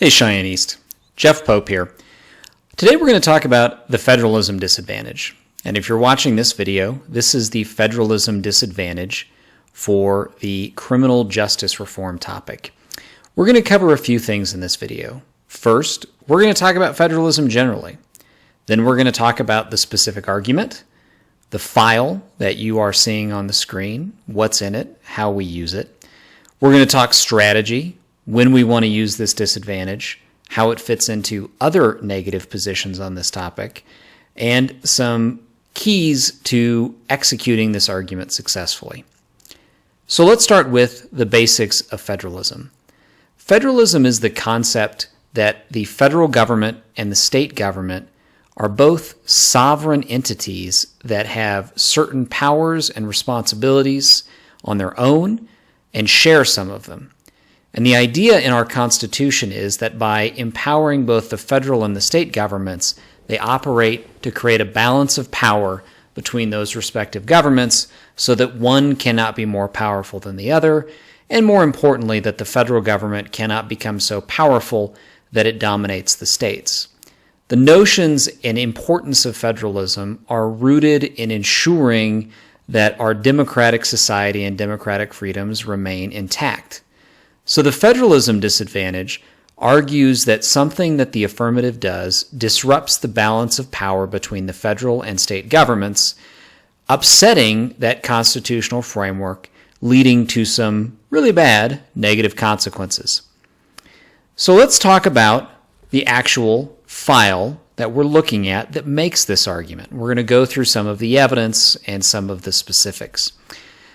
Hey Cheyenne East, Jeff Pope here. Today we're going to talk about the federalism disadvantage. And if you're watching this video, this is the federalism disadvantage for the criminal justice reform topic. We're going to cover a few things in this video. First, we're going to talk about federalism generally. Then we're going to talk about the specific argument, the file that you are seeing on the screen, what's in it, how we use it. We're going to talk strategy, when we want to use this disadvantage, how it fits into other negative positions on this topic, and some keys to executing this argument successfully. So let's start with the basics of federalism. Federalism is the concept that the federal government and the state government are both sovereign entities that have certain powers and responsibilities on their own and share some of them. And the idea in our Constitution is that by empowering both the federal and the state governments, they operate to create a balance of power between those respective governments so that one cannot be more powerful than the other, and more importantly, that the federal government cannot become so powerful that it dominates the states. The notions and importance of federalism are rooted in ensuring that our democratic society and democratic freedoms remain intact. So the federalism disadvantage argues that something that the affirmative does disrupts the balance of power between the federal and state governments, upsetting that constitutional framework, leading to some really bad negative consequences. So let's talk about the actual file that we're looking at that makes this argument. We're going to go through some of the evidence and some of the specifics.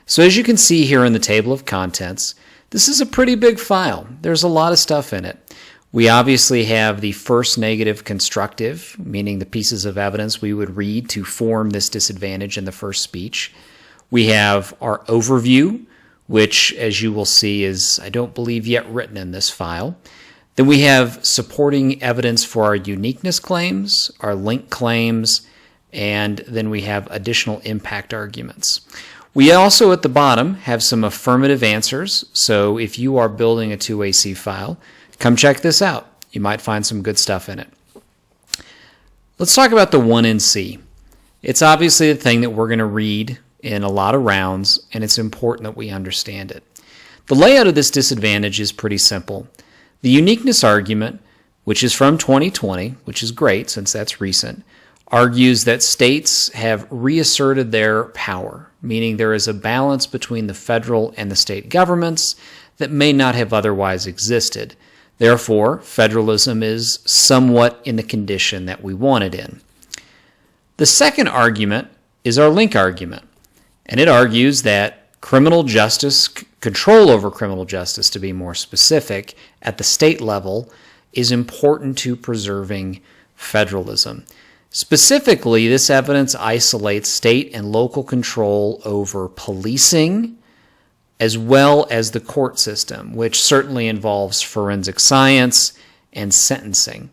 So as you can see here in the table of contents, this is a pretty big file. There's a lot of stuff in it. We obviously have the first negative constructive, meaning the pieces of evidence we would read to form this disadvantage in the first speech. We have our overview, which, as you will see, is, I don't believe, yet written in this file. Then we have supporting evidence for our uniqueness claims, our link claims, and then we have additional impact arguments. We also, at the bottom, have some affirmative answers. So if you are building a 2AC file, come check this out. You might find some good stuff in it. Let's talk about the 1NC. It's obviously the thing that we're going to read in a lot of rounds, and it's important that we understand it. The layout of this disadvantage is pretty simple. The uniqueness argument, which is from 2020, which is great since that's recent, argues that states have reasserted their power, meaning there is a balance between the federal and the state governments that may not have otherwise existed. Therefore, federalism is somewhat in the condition that we want it in. The second argument is our link argument, and it argues that criminal justice, control over criminal justice to be more specific, at the state level is important to preserving federalism. Specifically, this evidence isolates state and local control over policing as well as the court system, which certainly involves forensic science and sentencing.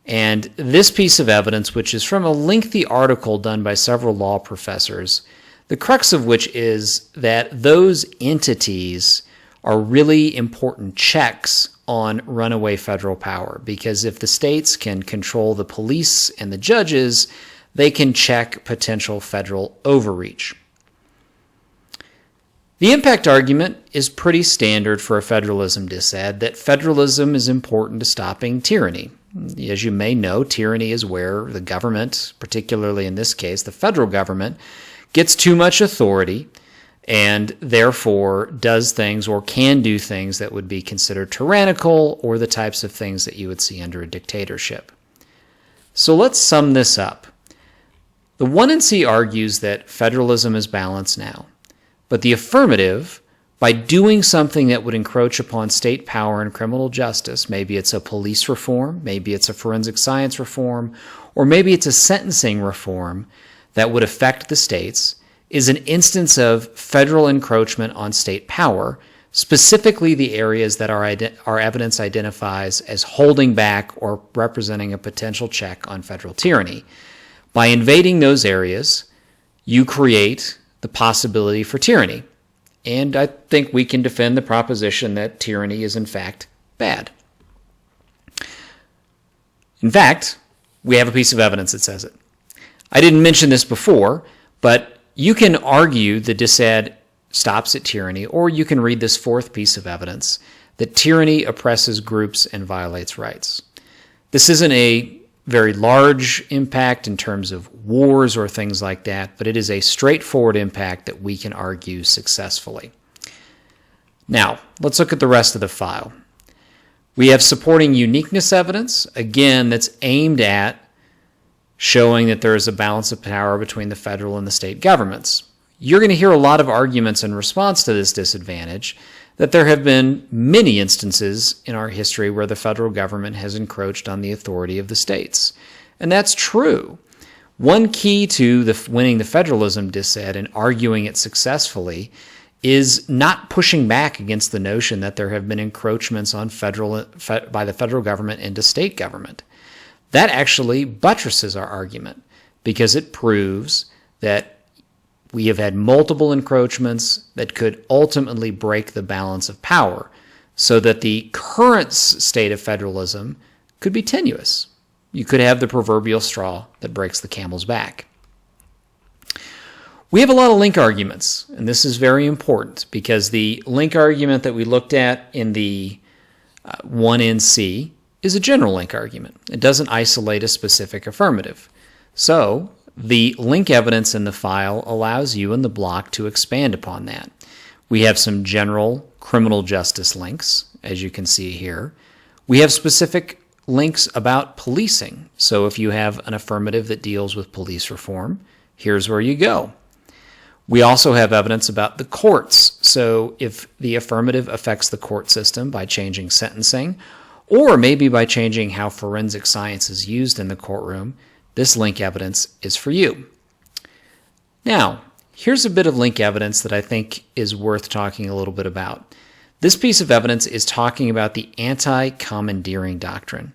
And this piece of evidence, which is from a lengthy article done by several law professors, the crux of which is that those entities are really important checks on runaway federal power, because if the states can control the police and the judges, they can check potential federal overreach. The impact argument is pretty standard for a federalism disad, that federalism is important to stopping tyranny. As you may know, tyranny is where the government, particularly in this case, the federal government, gets too much authority and therefore does things or can do things that would be considered tyrannical or the types of things that you would see under a dictatorship. So let's sum this up. The 1NC argues that federalism is balanced now, but the affirmative, by doing something that would encroach upon state power and criminal justice, maybe it's a police reform, maybe it's a forensic science reform, or maybe it's a sentencing reform that would affect the states, is an instance of federal encroachment on state power, specifically the areas that our evidence identifies as holding back or representing a potential check on federal tyranny. By invading those areas, you create the possibility for tyranny. And I think we can defend the proposition that tyranny is in fact bad. In fact, we have a piece of evidence that says it. I didn't mention this before, but you can argue the disad stops at tyranny, or you can read this fourth piece of evidence, that tyranny oppresses groups and violates rights. This isn't a very large impact in terms of wars or things like that, but it is a straightforward impact that we can argue successfully. Now, let's look at the rest of the file. We have supporting uniqueness evidence, again, that's aimed at showing that there is a balance of power between the federal and the state governments. You're going to hear a lot of arguments in response to this disadvantage that there have been many instances in our history where the federal government has encroached on the authority of the states. And that's true. One key to winning the federalism disad and arguing it successfully is not pushing back against the notion that there have been encroachments on by the federal government into state government. That actually buttresses our argument because it proves that we have had multiple encroachments that could ultimately break the balance of power so that the current state of federalism could be tenuous. You could have the proverbial straw that breaks the camel's back. We have a lot of link arguments, and this is very important because the link argument that we looked at in the 1NC is a general link argument. It doesn't isolate a specific affirmative. So the link evidence in the file allows you in the block to expand upon that. We have some general criminal justice links, as you can see here. We have specific links about policing. So if you have an affirmative that deals with police reform, here's where you go. We also have evidence about the courts. So if the affirmative affects the court system by changing sentencing, or maybe by changing how forensic science is used in the courtroom, this link evidence is for you. Now, here's a bit of link evidence that I think is worth talking a little bit about. This piece of evidence is talking about the anti-commandeering doctrine.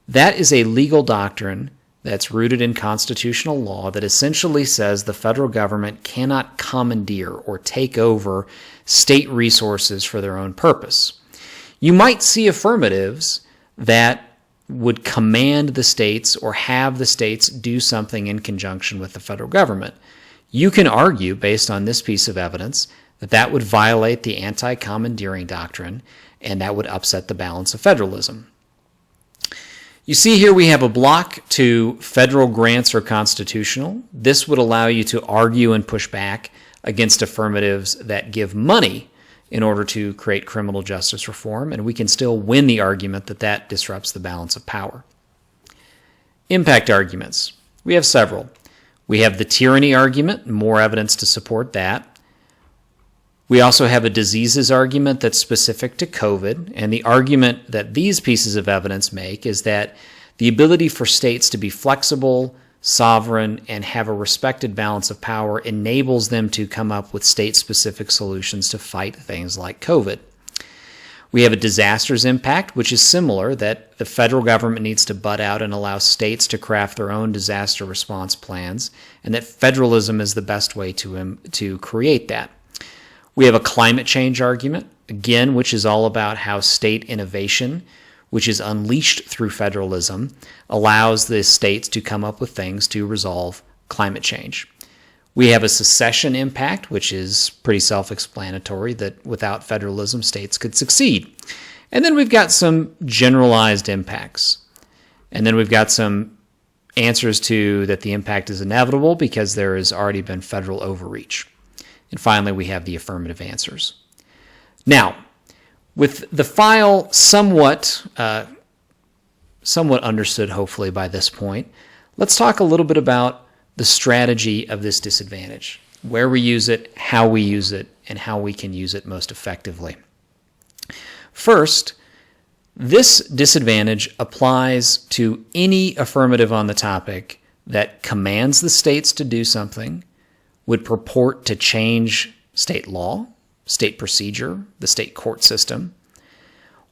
That is a legal doctrine that's rooted in constitutional law that essentially says the federal government cannot commandeer or take over state resources for their own purpose. You might see affirmatives that would command the states or have the states do something in conjunction with the federal government. You can argue, based on this piece of evidence, that that would violate the anti-commandeering doctrine and that would upset the balance of federalism. You see here we have a block to federal grants are constitutional. This would allow you to argue and push back against affirmatives that give money in order to create criminal justice reform, and we can still win the argument that that disrupts the balance of power. Impact arguments. We have several. We have the tyranny argument, more evidence to support that. We also have a diseases argument that's specific to COVID, and the argument that these pieces of evidence make is that the ability for states to be flexible, sovereign, and have a respected balance of power enables them to come up with state-specific solutions to fight things like COVID. We have a disasters impact, which is similar, that the federal government needs to butt out and allow states to craft their own disaster response plans, and that federalism is the best way to create that. We have a climate change argument, again, which is all about how state innovation, which is unleashed through federalism, allows the states to come up with things to resolve climate change. We have a secession impact, which is pretty self-explanatory, that without federalism, states could succeed. And then we've got some generalized impacts. And then we've got some answers to that the impact is inevitable because there has already been federal overreach. And finally, we have the affirmative answers. Now, with the file somewhat understood, hopefully, by this point, let's talk a little bit about the strategy of this disadvantage, where we use it, how we use it, and how we can use it most effectively. First, this disadvantage applies to any affirmative on the topic that commands the states to do something, would purport to change state law, state procedure, the state court system,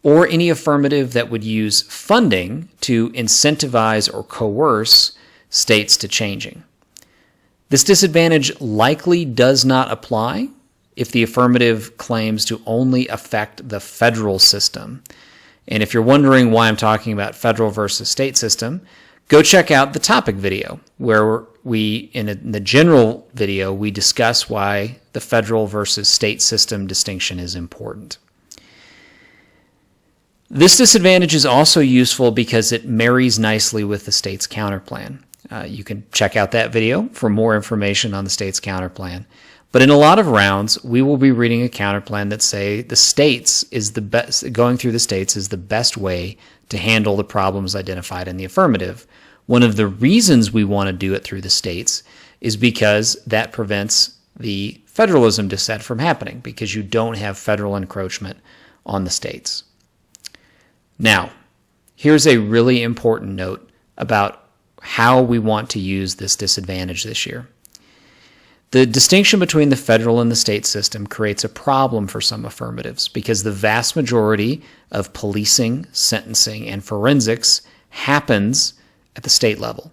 or any affirmative that would use funding to incentivize or coerce states to changing. This disadvantage likely does not apply if the affirmative claims to only affect the federal system And if you're wondering why I'm talking about federal versus state system, go check out the topic video where in the general video, we discuss why the federal versus state system distinction is important. This disadvantage is also useful because it marries nicely with the state's counterplan. You can check out that video for more information on the state's counterplan. But in a lot of rounds, we will be reading a counterplan that say the states is the best, going through the states is the best way to handle the problems identified in the affirmative. One of the reasons we want to do it through the states is because that prevents the federalism dissent from happening, because you don't have federal encroachment on the states. Now, here's a really important note about how we want to use this disadvantage this year. The distinction between the federal and the state system creates a problem for some affirmatives because the vast majority of policing, sentencing, and forensics happens at the state level,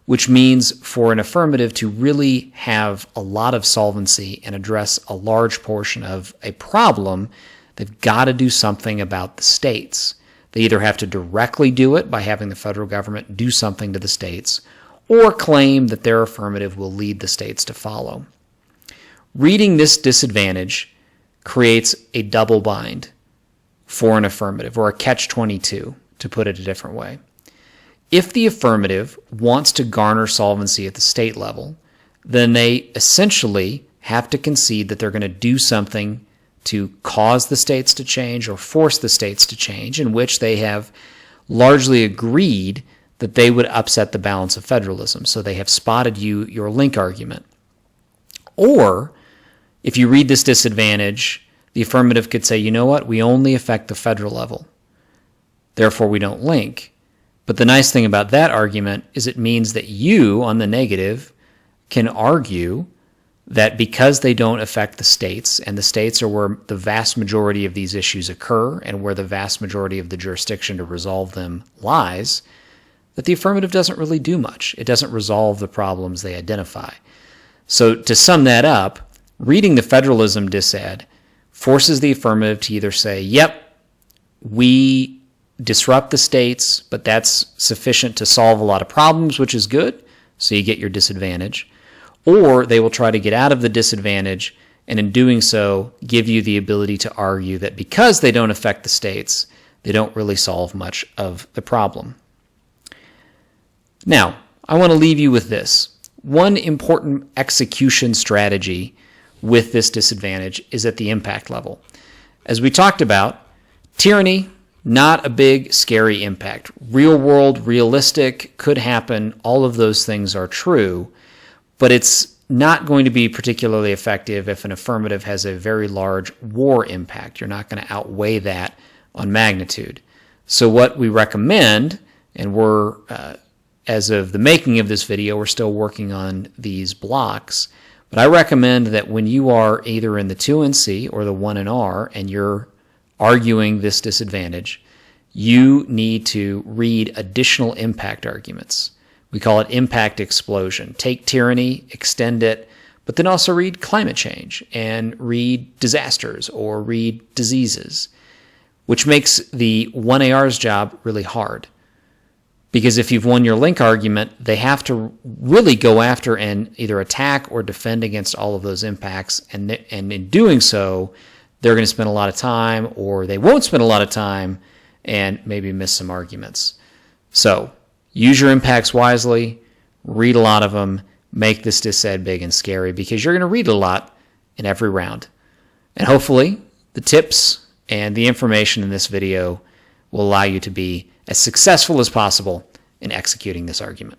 which means for an affirmative to really have a lot of solvency and address a large portion of a problem, they've got to do something about the states. They either have to directly do it by having the federal government do something to the states, or claim that their affirmative will lead the states to follow. Reading this disadvantage creates a double bind for an affirmative, or a catch-22, to put it a different way. If the affirmative wants to garner solvency at the state level, then they essentially have to concede that they're going to do something to cause the states to change or force the states to change, in which they have largely agreed that they would upset the balance of federalism. So they have spotted your link argument. Or, if you read this disadvantage, the affirmative could say, you know what, we only affect the federal level. Therefore, we don't link. But the nice thing about that argument is it means that you, on the negative, can argue that because they don't affect the states, and the states are where the vast majority of these issues occur and where the vast majority of the jurisdiction to resolve them lies, that the affirmative doesn't really do much. It doesn't resolve the problems they identify. So to sum that up, reading the federalism disad forces the affirmative to either say, yep, we disrupt the states, but that's sufficient to solve a lot of problems, which is good, so you get your disadvantage. Or they will try to get out of the disadvantage, and in doing so, give you the ability to argue that because they don't affect the states, they don't really solve much of the problem. Now, I want to leave you with this. One important execution strategy with this disadvantage is at the impact level. As we talked about, tyranny, not a big, scary impact. Real world, realistic, could happen. All of those things are true, but it's not going to be particularly effective if an affirmative has a very large war impact. You're not going to outweigh that on magnitude. So what we recommend, and we're as of the making of this video, we're still working on these blocks, but I recommend that when you are either in the 2NC or the 1NR and you're arguing this disadvantage, you need to read additional impact arguments. We call it impact explosion. Take tyranny, extend it, but then also read climate change and read disasters or read diseases, which makes the 1AR's job really hard. Because if you've won your link argument, they have to really go after and either attack or defend against all of those impacts. And in doing so, they're going to spend a lot of time, or they won't spend a lot of time and maybe miss some arguments. So use your impacts wisely, read a lot of them, make this disad big and scary, because you're going to read a lot in every round. And hopefully the tips and the information in this video will allow you to be as successful as possible in executing this argument.